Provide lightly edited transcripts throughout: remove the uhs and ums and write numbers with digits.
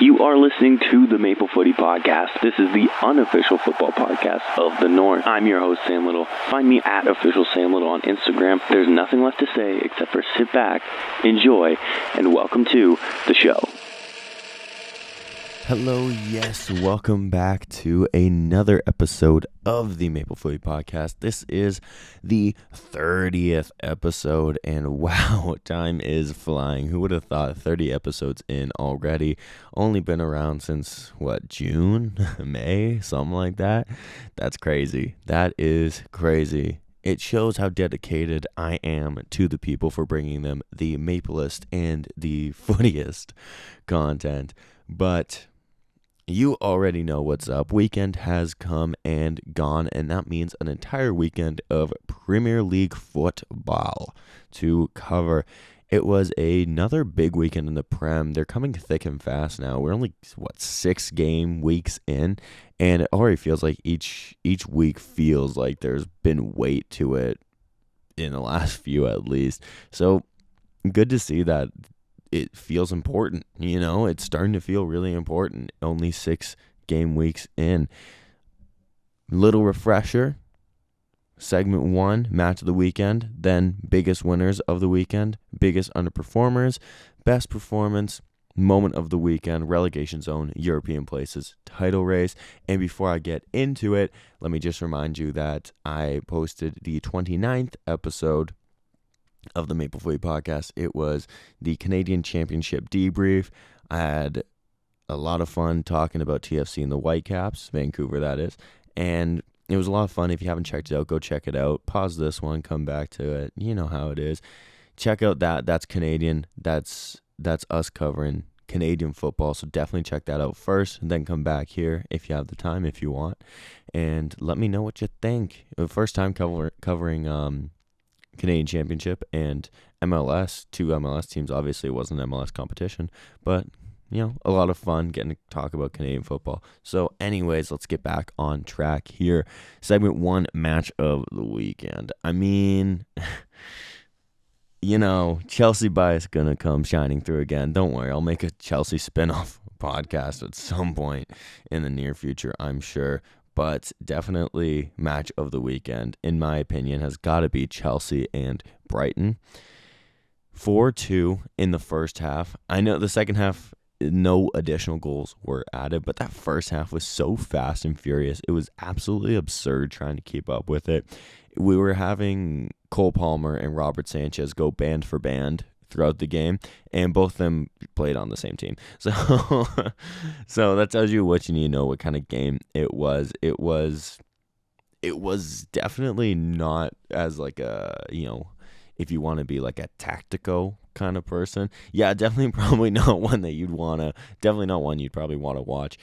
You are listening to the Maple Footy Podcast. This is the unofficial football podcast of the North. I'm your host, Sam Little. Find me at official Sam Little on Instagram. There's nothing left to say except for sit back, enjoy, and welcome to the show. Hello, yes, welcome back to another episode of the Maple Footy Podcast. This is the 30th episode, and wow, time is flying. Who would have thought 30 episodes in already? Only been around since, June? May? Something like that? That's crazy. That is crazy. It shows how dedicated I am to the people for bringing them the maplest and the footiest content, but you already know what's up. Weekend has come and gone, and that means an entire weekend of Premier League football to cover. It was another big weekend in the Prem. They're coming thick and fast now. We're only, 6 game weeks in, and it already feels like each week feels like there's been weight to it in the last few at least. So good to see that. It feels important, it's starting to feel really important. Only 6 game weeks in. Little refresher. Segment 1, match of the weekend. Then biggest winners of the weekend. Biggest underperformers. Best performance. Moment of the weekend. Relegation zone. European places. Title race. And before I get into it, let me just remind you that I posted the 29th episode of the Maple Footy Podcast. It was the Canadian Championship debrief. I had a lot of fun talking about TFC and the Whitecaps, Vancouver that is, and it was a lot of fun. If you haven't checked it out, go check it out. Pause this one, come back to it. You know how it is. Check out that. That's Canadian. That's us covering Canadian football, so definitely check that out first, and then come back here if you have the time, if you want, and let me know what you think. The first time covering Canadian Championship and MLS, 2 MLS teams. Obviously, it wasn't an MLS competition, but, a lot of fun getting to talk about Canadian football. So, anyways, let's get back on track here. Segment 1, match of the weekend. I mean, Chelsea bias gonna come shining through again. Don't worry, I'll make a Chelsea spinoff podcast at some point in the near future, I'm sure. But definitely match of the weekend, in my opinion, has got to be Chelsea and Brighton. 4-2 in the first half. I know the second half, no additional goals were added, but that first half was so fast and furious. It was absolutely absurd trying to keep up with it. We were having Cole Palmer and Robert Sanchez go band for band throughout the game, and both of them played on the same team. So that tells you what you need to know, what kind of game it was. It was definitely not as like a, if you want to be like a tactical kind of person. Yeah, definitely probably not one that definitely not one you'd probably want to watch.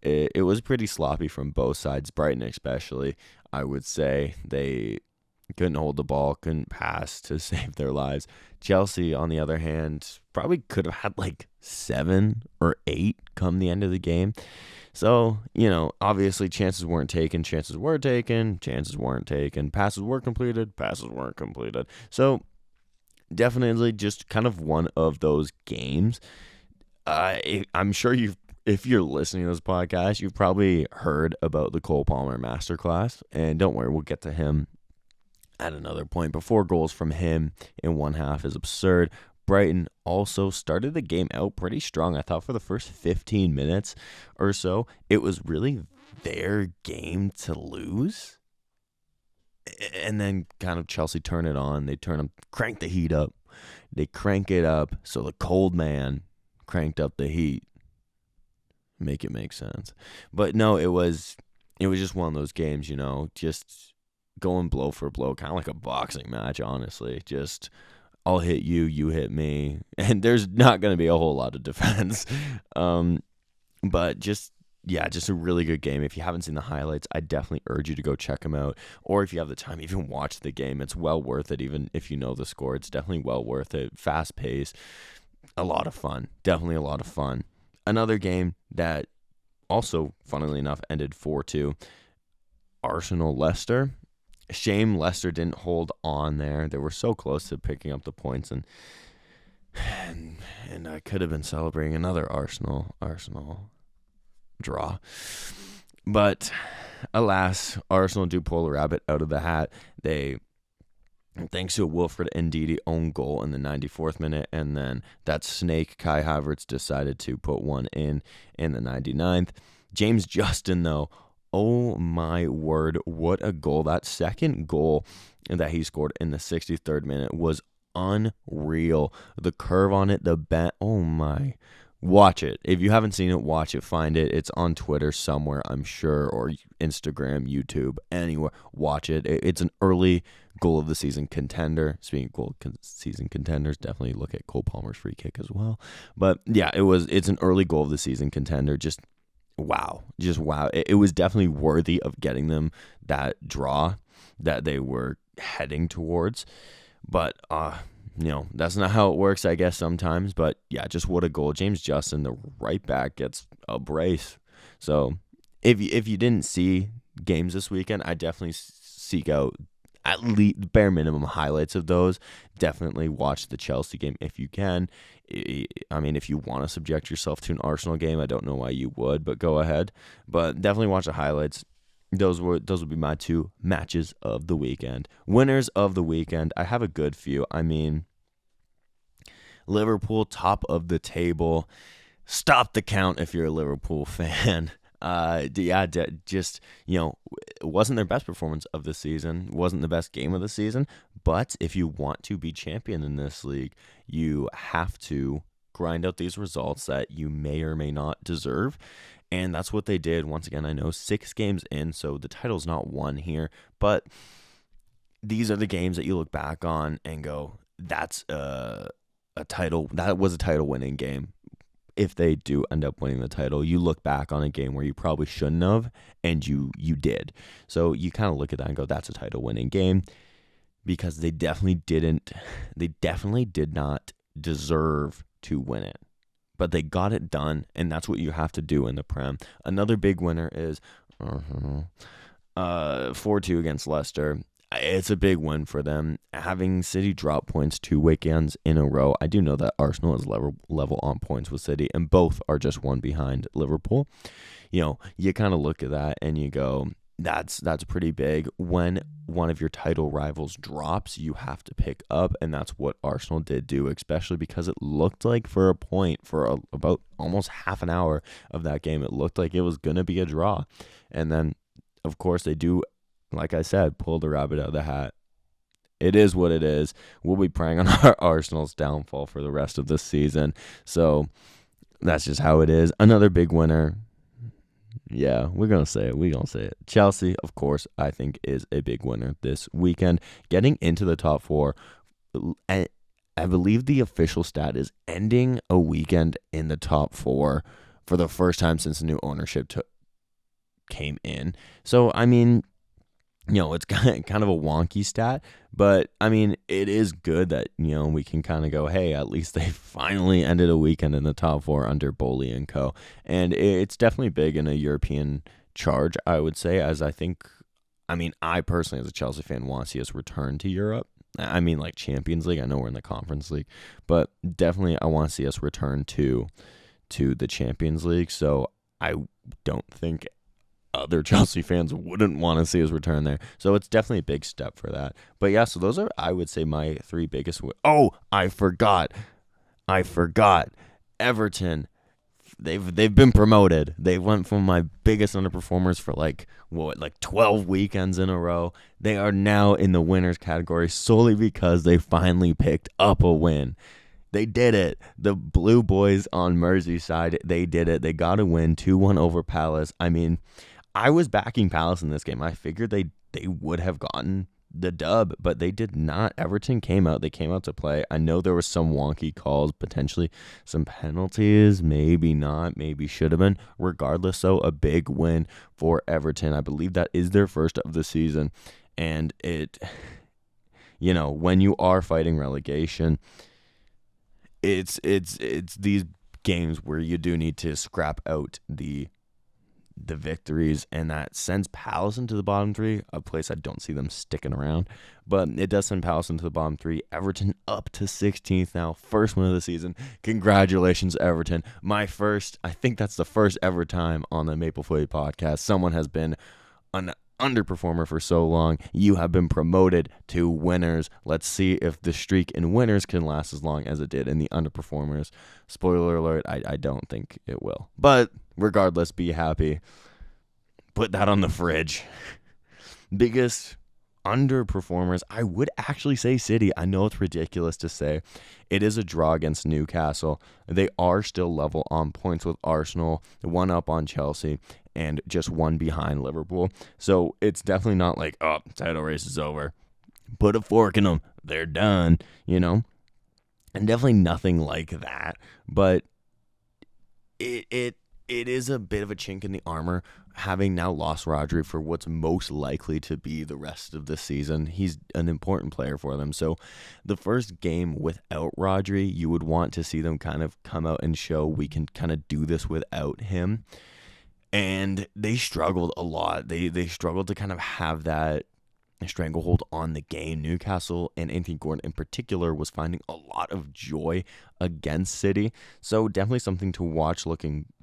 It was pretty sloppy from both sides, Brighton especially. I would say they couldn't hold the ball, couldn't pass to save their lives. Chelsea, on the other hand, probably could have had like 7 or 8 come the end of the game. So, obviously chances weren't taken, chances were taken, chances weren't taken, passes were completed, passes weren't completed. So, definitely just kind of one of those games. I'm sure if you're listening to this podcast, you've probably heard about the Cole Palmer masterclass, and don't worry, we'll get to him at another point. But 4 goals from him in one half is absurd. Brighton also started the game out pretty strong. I thought for the first 15 minutes or so, it was really their game to lose. And then kind of Chelsea turn it on. They crank the heat up. They crank it up. So the cold man cranked up the heat. Make it make sense. But no, it was just one of those games, just going blow for blow, kind of like a boxing match, honestly. Just, I'll hit you, you hit me, and there's not going to be a whole lot of defense. But just a really good game. If you haven't seen the highlights, I definitely urge you to go check them out. Or if you have the time, even watch the game. It's well worth it, even if you know the score. It's definitely well worth it. Fast pace, a lot of fun. Definitely a lot of fun. Another game that also, funnily enough, ended 4-2. Arsenal-Leicester. Shame Leicester didn't hold on there. They were so close to picking up the points, and and I could have been celebrating another Arsenal draw. But alas, Arsenal do pull a rabbit out of the hat. They, thanks to a Wilfred Ndidi own goal in the 94th minute, and then that snake Kai Havertz decided to put one in the 99th. James Justin, though, oh my word, what a goal. That second goal that he scored in the 63rd minute was unreal. The curve on it, the bend, oh my. Watch it. If you haven't seen it, watch it, find it. It's on Twitter somewhere, I'm sure, or Instagram, YouTube, anywhere. Watch it. It's an early goal of the season contender. Speaking of goal season contenders, definitely look at Cole Palmer's free kick as well. But yeah, it's an early goal of the season contender. Just wow. It was definitely worthy of getting them that draw that they were heading towards. But that's not how it works, I guess, sometimes. But yeah, just what a goal. James Justin, the right back, gets a brace. So if you didn't see games this weekend, I definitely seek out at least bare minimum highlights of those. Definitely watch the Chelsea game if you can. I mean, if you want to subject yourself to an Arsenal game, I don't know why you would, but go ahead. But definitely watch the highlights. Those would be my two matches of the weekend. Winners of the weekend, I have a good few. I mean, Liverpool, top of the table. Stop the count if you're a Liverpool fan. It wasn't their best performance of the season. Wasn't the best game of the season. But if you want to be champion in this league, you have to grind out these results that you may or may not deserve. And that's what they did. Once again, I know 6 games in, so the title's not won here. But these are the games that you look back on and go, that's a title. That was a title-winning game. If they do end up winning the title, you look back on a game where you probably shouldn't have, and you did. So you kind of look at that and go, that's a title-winning game, because they definitely did not deserve to win it. But they got it done, and that's what you have to do in the Prem. Another big winner is 4-2 against Leicester. It's a big win for them. Having City drop points 2 weekends in a row. I do know that Arsenal is level on points with City, and both are just one behind Liverpool. You kind of look at that and you go, that's pretty big. When one of your title rivals drops, you have to pick up, and that's what Arsenal did do, especially because it looked like for a point, for about almost half an hour of that game, it looked like it was going to be a draw. And then, of course, they do, like I said, pull the rabbit out of the hat. It is what it is. We'll be preying on our Arsenal's downfall for the rest of the season. So that's just how it is. Another big winner. Yeah, we're going to say it. Chelsea, of course, I think is a big winner this weekend. Getting into the top 4. I believe the official stat is ending a weekend in the top 4 for the first time since the new ownership came in. So, I mean, it's kind of a wonky stat, but I mean, it is good that, we can kind of go, hey, at least they finally ended a weekend in the top 4 under Bowley and co. And it's definitely big in a European charge, I would say, as I personally, as a Chelsea fan, want to see us return to Europe. I mean, like Champions League. I know we're in the Conference League, but definitely I want to see us return to the Champions League. So I don't think other Chelsea fans wouldn't want to see us return there. So it's definitely a big step for that. But yeah, so those are, I would say, my 3 biggest Oh, I forgot. Everton. They've been promoted. They went from my biggest underperformers for like 12 weekends in a row. They are now in the winners category solely because they finally picked up a win. They did it. The Blue Boys on Merseyside, they did it. They got a win, 2-1 over Palace. I mean, I was backing Palace in this game. I figured they would have gotten the dub, but they did not. Everton came out. They came out to play. I know there were some wonky calls, potentially some penalties, maybe not, maybe should have been. Regardless, though, a big win for Everton. I believe that is their first of the season, and it, when you are fighting relegation, it's these games where you do need to scrap out the the victories, and that sends Palace into the bottom three, a place I don't see them sticking around. But it does send Palace into the bottom three. Everton up to 16th now, first win of the season. Congratulations, Everton. I think that's the first ever time on the Maple Footy podcast someone has been an underperformer for so long. You have been promoted to winners. Let's see if the streak in winners can last as long as it did in the underperformers. Spoiler alert, I don't think it will. But regardless, be happy. Put that on the fridge. Biggest underperformers, I would actually say City. I know it's ridiculous to say. It is a draw against Newcastle. They are still level on points with Arsenal, one up on Chelsea, and just one behind Liverpool. So it's definitely not like, oh, title race is over. Put a fork in them. They're done, And definitely nothing like that. But it is a bit of a chink in the armor, having now lost Rodri for what's most likely to be the rest of the season. He's an important player for them. So the first game without Rodri, you would want to see them kind of come out and show we can kind of do this without him. And they struggled a lot. They struggled to kind of have that stranglehold on the game. Newcastle and Anthony Gordon in particular was finding a lot of joy against City. So definitely something to watch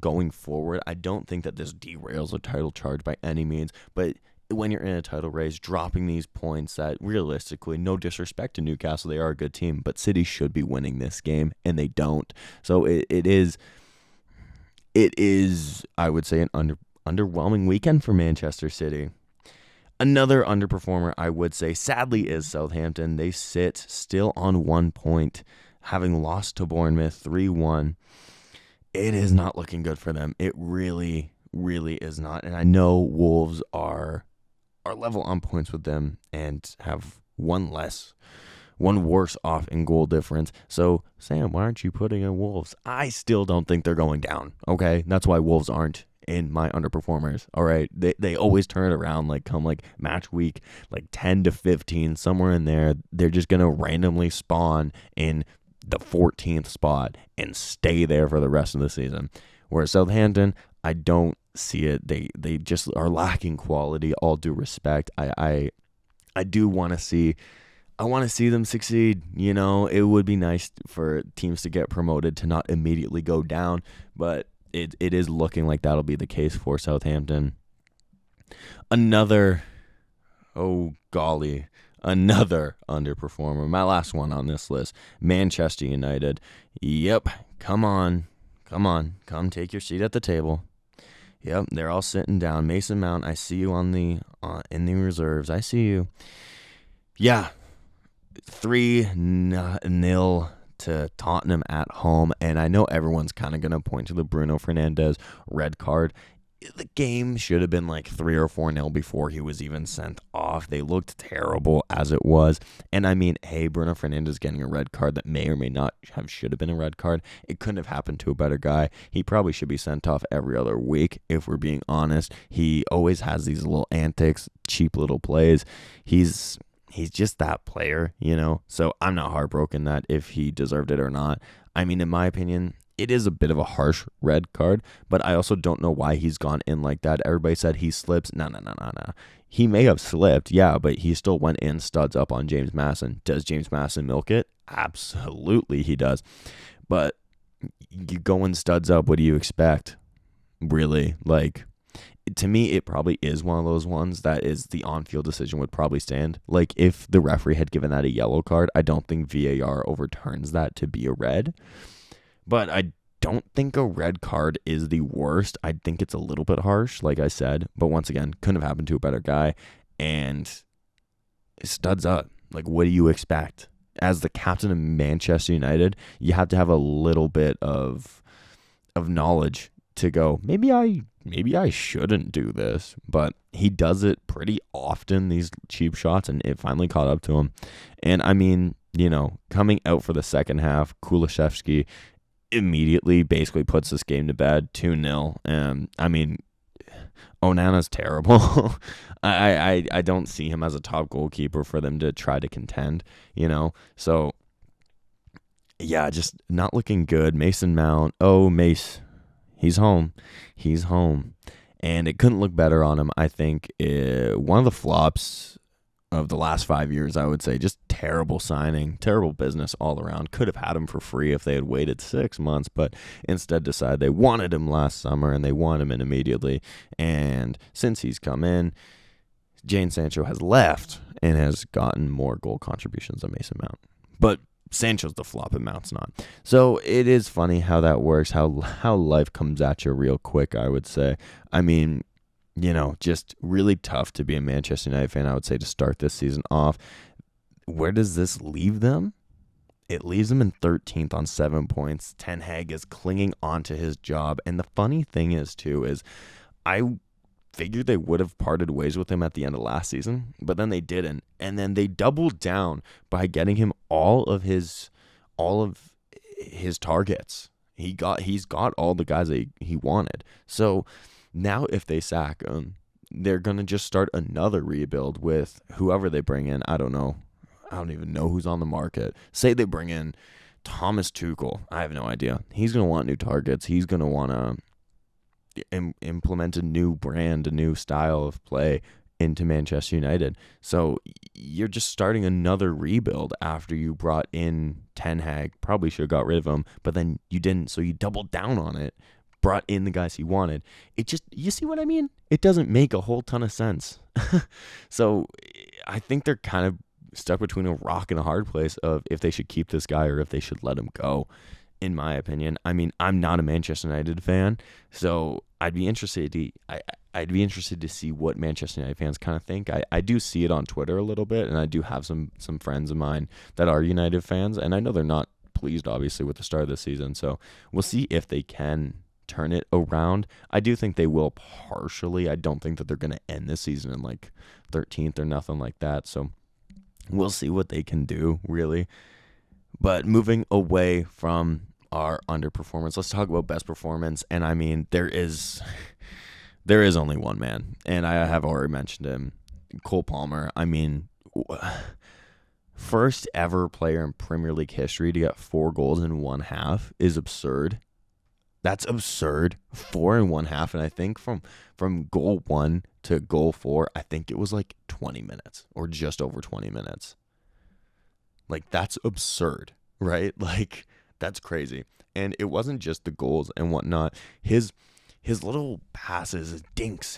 going forward. I don't think that this derails a title charge by any means, but when you're in a title race, dropping these points that realistically, no disrespect to Newcastle, they are a good team, but City should be winning this game and they don't. So it is, I would say, an underwhelming weekend for Manchester City. Another underperformer, I would say, sadly, is Southampton. They sit still on 1 point, having lost to Bournemouth 3-1. It is not looking good for them. It really, really is not. And I know Wolves are level on points with them and have one worse off in goal difference. So, Sam, why aren't you putting in Wolves? I still don't think they're going down, okay? That's why Wolves aren't in my underperformers. All right, they always turn it around, come match week 10 to 15, somewhere in there. They're just gonna randomly spawn in the 14th spot and stay there for the rest of the season. Whereas Southampton, I don't see it. They just are lacking quality. All due respect, I do want to see. I want to see them succeed. It would be nice for teams to get promoted to not immediately go down, but it is looking like that'll be the case for Southampton. Another underperformer. My last one on this list, Manchester United. Yep, come take your seat at the table. Yep, they're all sitting down. Mason Mount, I see you in the reserves. I see you. Yeah, 3-0 to Tottenham at home, and I know everyone's kind of going to point to the Bruno Fernandes red card. The game should have been 3 or 4-0 before he was even sent off. They looked terrible as it was, and I mean, hey, Bruno Fernandes getting a red card that may or may not should have been a red card. It couldn't have happened to a better guy. He probably should be sent off every other week, if we're being honest. He always has these little antics, cheap little plays. He's just that player, So I'm not heartbroken that if he deserved it or not. I mean, in my opinion, it is a bit of a harsh red card, but I also don't know why he's gone in like that. Everybody said he slips. No. He may have slipped, yeah, but he still went in studs up on James Mason. Does James Mason milk it? Absolutely he does. But you go in studs up, what do you expect? Really? To me, it probably is one of those ones that is the on-field decision would probably stand. If the referee had given that a yellow card, I don't think VAR overturns that to be a red. But I don't think a red card is the worst. I think it's a little bit harsh, like I said. But once again, couldn't have happened to a better guy. And studs up. What do you expect? As the captain of Manchester United, you have to have a little bit of knowledge to go, maybe I shouldn't do this, but he does it pretty often, these cheap shots, and it finally caught up to him. And I mean, coming out for the second half, Kulusevski immediately basically puts this game to bed, 2-0. And I mean, Onana's terrible. I don't see him as a top goalkeeper for them to try to contend, So yeah, just not looking good. Mason Mount, Mace. He's home. and it couldn't look better on him. I think one of the flops of the last 5 years, I would say. Just terrible signing, terrible business all around. Could have had him for free if they had waited 6 months, but instead decided they wanted him last summer and they want him in immediately. And since he's come in, Jadon Sancho has left and has gotten more goal contributions than Mason Mount. But Sancho's the flop and Mount's not. So it is funny how that works, how life comes at you real quick, I would say. I mean, just really tough to be a Manchester United fan, I would say, to start this season off. Where does this leave them? It leaves them in 13th on 7 points. Ten Hag is clinging onto his job. And the funny thing is, too, is I figured they would have parted ways with him at the end of last season, but then they didn't. And then they doubled down by getting him all of his targets. He's got all the guys that he wanted. So now if they sack him, they're going to just start another rebuild with whoever they bring in. I don't know. I don't even know who's on the market. Say they bring in Thomas Tuchel. I have no idea. He's going to want new targets. He's going to want to implement a new brand, a new style of play into Manchester United. So you're just starting another rebuild after you brought in Ten Hag. Probably should have got rid of him, but then you didn't. So you doubled down on it. Brought in the guys he wanted. You see what I mean? It doesn't make a whole ton of sense. So I think they're kind of stuck between a rock and a hard place of if they should keep this guy or if they should let him go, in my opinion. I mean, I'm not a Manchester United fan, so I'd be interested to see what Manchester United fans kind of think. I do see it on Twitter a little bit, and I do have some friends of mine that are United fans, and I know they're not pleased, obviously, with the start of the season. So we'll see if they can turn it around. I do think they will partially. I don't think that they're going to end this season in like 13th or nothing like that. So we'll see what they can do, really. But moving away from our underperformance, let's talk about best performance. And I mean, there is only one man, and I have already mentioned him, Cole Palmer. I mean, first ever player in Premier League history to get 4 goals in one half is absurd. That's absurd. 4 in one half. And I think from goal 1 to goal 4, I think it was like 20 minutes or just over 20 minutes. Like, that's absurd, right? Like, that's crazy. And it wasn't just the goals and whatnot. His little passes, his dinks,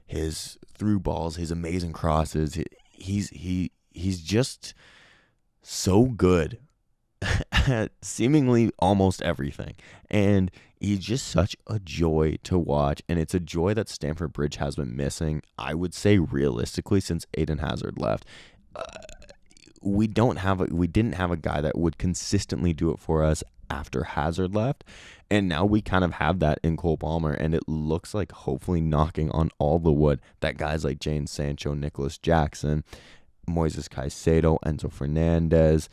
his through balls, his amazing crosses. He's just so good at seemingly almost everything. And he's just such a joy to watch, and it's a joy that Stamford Bridge has been missing, I would say, realistically, since Eden Hazard left. We didn't have a guy that would consistently do it for us after Hazard left, and now we kind of have that in Cole Palmer, and it looks like hopefully knocking on all the wood that guys like Jadon Sancho, Nicholas Jackson, Moises Caicedo, Enzo Fernandez,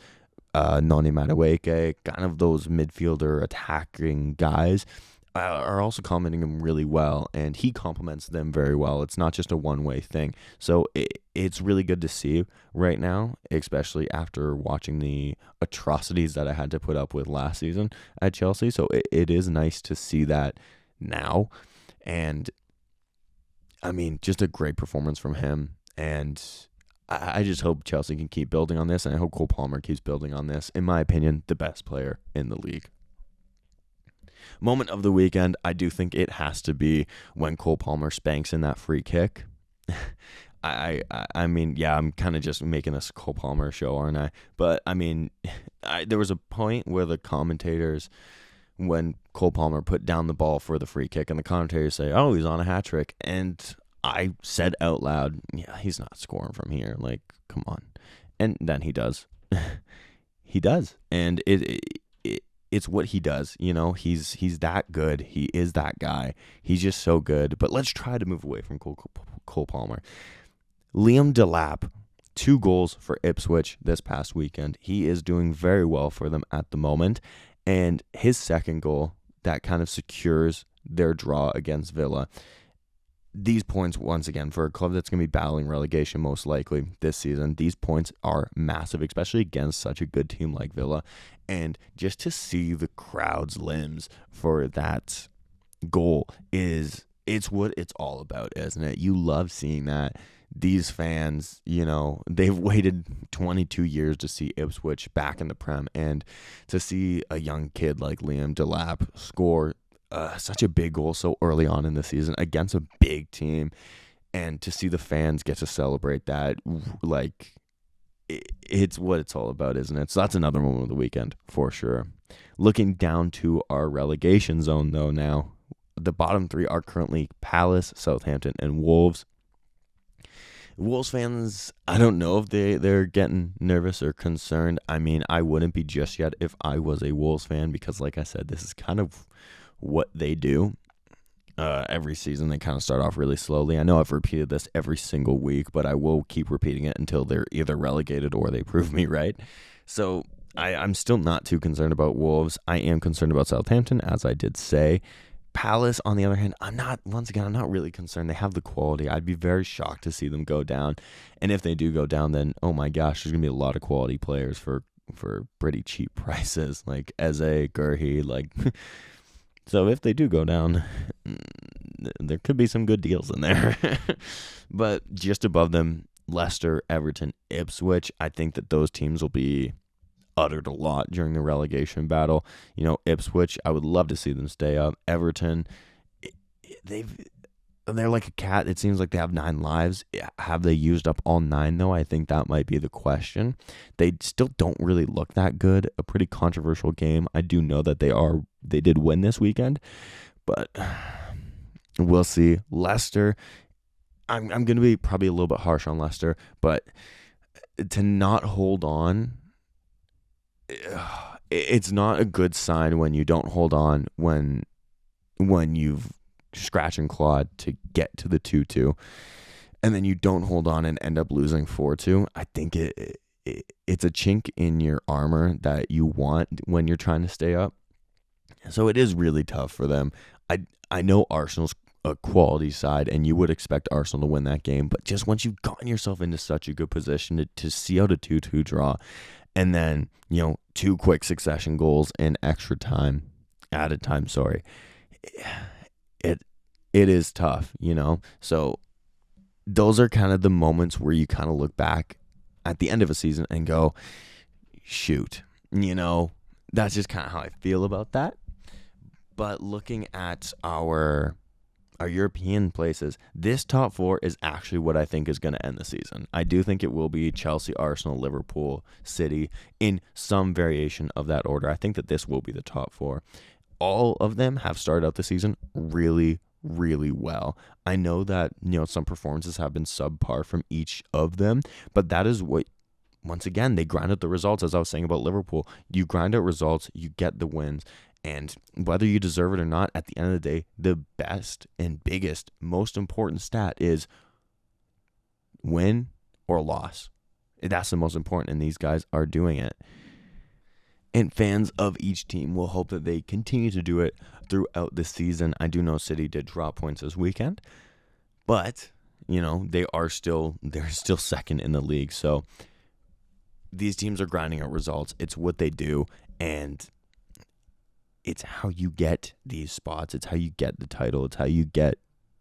Noni Madueke, kind of those midfielder attacking guys, are also complementing him really well, and he complements them very well. It's not just a one-way thing. So it's really good to see right now, especially after watching the atrocities that I had to put up with last season at Chelsea. So it is nice to see that now. And, I mean, just a great performance from him. And I just hope Chelsea can keep building on this, and I hope Cole Palmer keeps building on this. In my opinion, the best player in the league. Moment of the weekend, I do think it has to be when Cole Palmer spanks in that free kick. I mean, yeah, I'm kind of just making this Cole Palmer show, aren't I? But, I mean, there was a point where the commentators, when Cole Palmer put down the ball for the free kick, and the commentators say, oh, he's on a hat trick. And I said out loud, yeah, he's not scoring from here. Like, come on. And then he does. He does. And it's what he does. You know, he's that good. He is that guy. He's just so good. But let's try to move away from Cole Palmer. Liam Delap, 2 goals for Ipswich this past weekend. He is doing very well for them at the moment. And his second goal, that kind of secures their draw against Villa. These points, once again, for a club that's going to be battling relegation most likely this season, these points are massive, especially against such a good team like Villa. And just to see the crowd's limbs for that goal is it's what it's all about, isn't it? You love seeing that. These fans, they've waited 22 years to see Ipswich back in the Prem, and to see a young kid like Liam Delap score such a big goal so early on in the season against a big team, and to see the fans get to celebrate that, like, it's what it's all about, isn't it? So that's another moment of the weekend for sure. Looking down to our relegation zone, though, now, the bottom three are currently Palace, Southampton, and Wolves. Wolves fans, I don't know if they're getting nervous or concerned. I mean, I wouldn't be just yet if I was a Wolves fan, because like I said, this is kind of what they do. Every season they kind of start off really slowly. I know I've repeated this every single week, but I will keep repeating it until they're either relegated or they prove me right. So I'm still not too concerned about Wolves. I am concerned about Southampton, as I did say. Palace, on the other hand, I'm not really concerned. They have the quality. I'd be very shocked to see them go down. And if they do go down, then, oh my gosh, there's going to be a lot of quality players for pretty cheap prices, like Eze, Gurhi, like... So if they do go down, there could be some good deals in there. But just above them, Leicester, Everton, Ipswich, I think that those teams will be uttered a lot during the relegation battle. Ipswich, I would love to see them stay up. Everton, they're like a cat. It seems like they have 9 lives. Have they used up all 9, though? I think that might be the question. They still don't really look that good. A pretty controversial game. I do know that they did win this weekend, but we'll see. Leicester, I'm going to be probably a little bit harsh on Leicester, but to not hold on, it's not a good sign when you don't hold on when you've scratch and clawed to get to the 2-2, and then you don't hold on and end up losing 4-2. I think it's a chink in your armor that you want when you're trying to stay up. So it is really tough for them. I know Arsenal's a quality side, and you would expect Arsenal to win that game, but just once you've gotten yourself into such a good position to see out a 2-2 draw, and then 2 quick succession goals in added time, it is tough, So those are kind of the moments where you kind of look back at the end of a season and go, shoot, that's just kind of how I feel about that. But looking at our European places, this top 4 is actually what I think is going to end the season. I do think it will be Chelsea, Arsenal, Liverpool, City, in some variation of that order. I think that this will be the top 4. All of them have started out the season really, really well. I know that, some performances have been subpar from each of them, but that is what, once again, they grind out the results. As I was saying about Liverpool, you grind out results, you get the wins, and whether you deserve it or not, at the end of the day, the best and biggest, most important stat is win or loss. That's the most important, and these guys are doing it. And fans of each team will hope that they continue to do it throughout the season. I do know City did drop points this weekend, but they're still second in the league. So these teams are grinding out results. It's what they do, and it's how you get these spots. It's how you get the title. It's how you get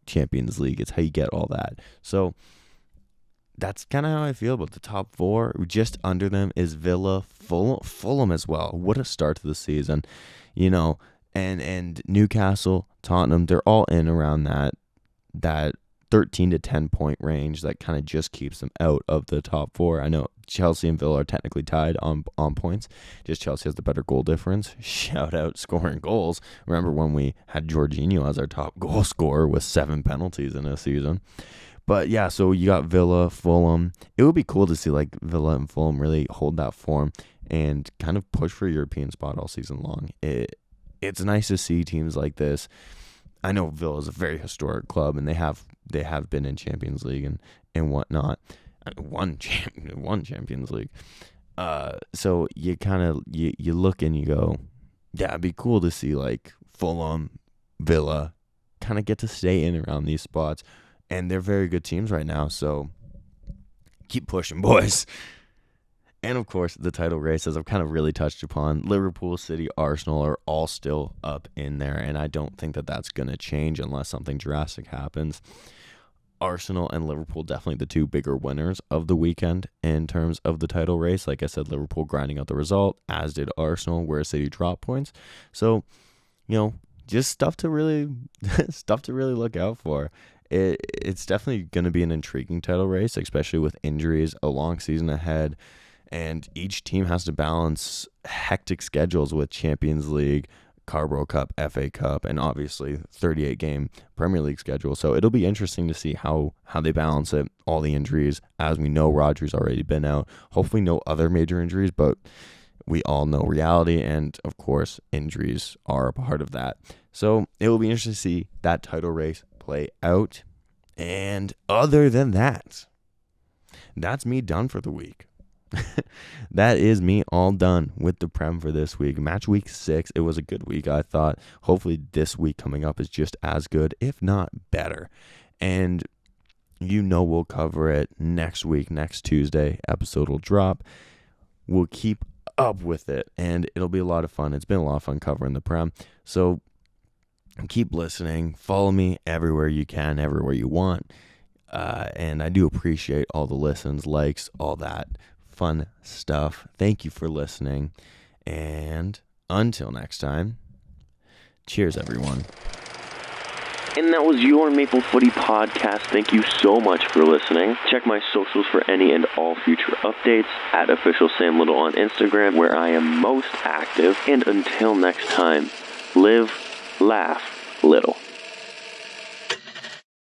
Champions League. It's how you get all that. So that's kind of how I feel about the top 4. Just under them is Villa, Fulham as well. What a start to the season, and Newcastle, Tottenham. They're all in around that 13 to 10 point range. That kind of just keeps them out of the top 4. I know Chelsea and Villa are technically tied on points. Just Chelsea has the better goal difference. Shout out scoring goals. Remember when we had Jorginho as our top goal scorer with 7 penalties in a season? But yeah, so you got Villa, Fulham. It would be cool to see like Villa and Fulham really hold that form and kind of push for a European spot all season long. It's nice to see teams like this. I know Villa is a very historic club, and they have been in Champions League and whatnot. One Champions League. So you kind of you look and you go, yeah, it'd be cool to see like Fulham, Villa, kind of get to stay in around these spots. And they're very good teams right now, so keep pushing, boys. And of course, the title race, as I've kind of really touched upon, Liverpool, City, Arsenal are all still up in there, and I don't think that that's going to change unless something drastic happens. Arsenal and Liverpool definitely the two bigger winners of the weekend in terms of the title race. Like I said, Liverpool grinding out the result, as did Arsenal, where City dropped points. So, just stuff to really look out for. It's definitely going to be an intriguing title race, especially with injuries, a long season ahead, and each team has to balance hectic schedules with Champions League, Carabao Cup, FA Cup, and obviously 38-game Premier League schedule. So it'll be interesting to see how they balance it, all the injuries. As we know, Rodri's already been out. Hopefully no other major injuries, but we all know reality, and of course, injuries are a part of that. So it will be interesting to see that title race play out. And other than that, that's me done for the week. That is me all done with the Prem for this week. Match week 6, it was a good week, I thought. Hopefully this week coming up is just as good, if not better. And we'll cover it next week. Next Tuesday, episode will drop. We'll keep up with it, and it'll be a lot of fun. It's been a lot of fun covering the Prem. So keep listening. Follow me everywhere you can, everywhere you want. And I do appreciate all the listens, likes, all that fun stuff. Thank you for listening. And until next time, cheers, everyone. And that was your Maple Footy podcast. Thank you so much for listening. Check my socials for any and all future updates at Official Sam Little on Instagram, where I am most active. And until next time, live, laugh, little.